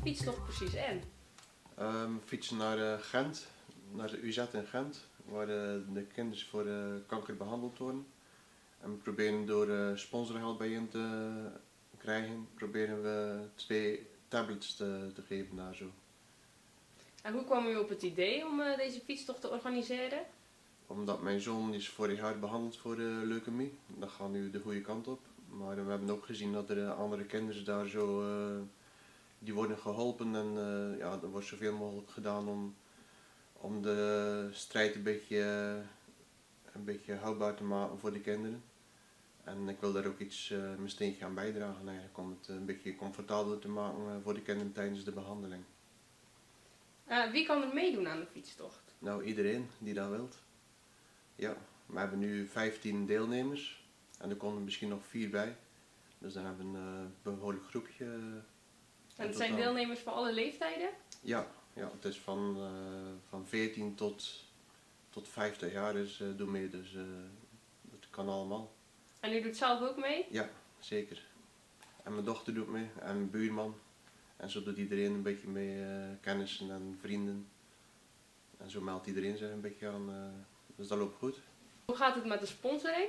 fietstocht precies in? We fietsen naar Gent, naar de UZ in Gent, waar de kinderen voor kanker behandeld worden. En we proberen door sponsorgeld bijeen te krijgen, proberen we 2 tablets te geven daar zo. En hoe kwam u op het idee om deze fietstocht te organiseren? Omdat mijn zoon is vorig jaar behandeld voor leukemie, dat gaat nu de goede kant op. Maar we hebben ook gezien dat er andere kinderen daar zo, die worden geholpen en ja, er wordt zoveel mogelijk gedaan om de strijd een beetje houdbaar te maken voor de kinderen. En ik wil daar ook iets mijn steentje aan bijdragen eigenlijk, om het een beetje comfortabeler te maken voor de kinderen tijdens de behandeling. Wie kan er meedoen aan de fietstocht? Nou, iedereen die dat wilt. Ja, we hebben nu 15 deelnemers en er komen misschien nog 4 bij. Dus dan hebben we een behoorlijk groepje. En het zijn deelnemers van alle leeftijden? Ja, het is van 14 tot 50 jaar dus doe mee, dus dat kan allemaal. En u doet zelf ook mee? Ja, zeker. En mijn dochter doet mee en mijn buurman. En zo doet iedereen een beetje mee, kennissen en vrienden. En zo meldt iedereen zich een beetje aan, dus dat loopt goed. Hoe gaat het met de sponsoring?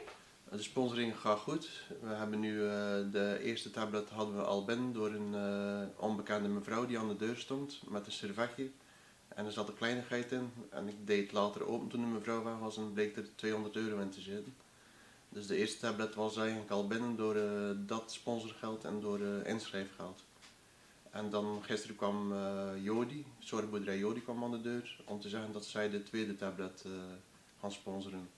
De sponsoring gaat goed. We hebben nu de eerste tablet hadden we al binnen door een onbekende mevrouw die aan de deur stond met een servetje. En er zat een kleinigheid in en ik deed het later open toen de mevrouw weg was en bleek er €200 in te zitten. Dus de eerste tablet was eigenlijk al binnen door dat sponsorgeld en door inschrijfgeld. En dan gisteren kwam Jodi, zorgboerderij Jodi kwam aan de deur om te zeggen dat zij de tweede tablet gaan sponsoren.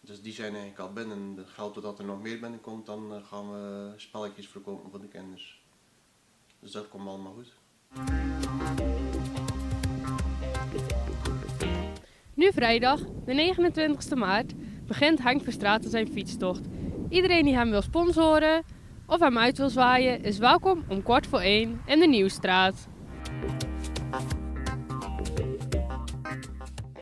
Dus die zijn eigenlijk al binnen. Het geld doordat er nog meer binnenkomt, dan gaan we spelletjes verkopen voor de kinders. Dus dat komt allemaal goed. Nu vrijdag, de 29e maart, begint Henk Verstraeten zijn fietstocht. Iedereen die hem wil sponsoren of hem uit wil zwaaien is welkom om 13:15 in de Nieuwstraat.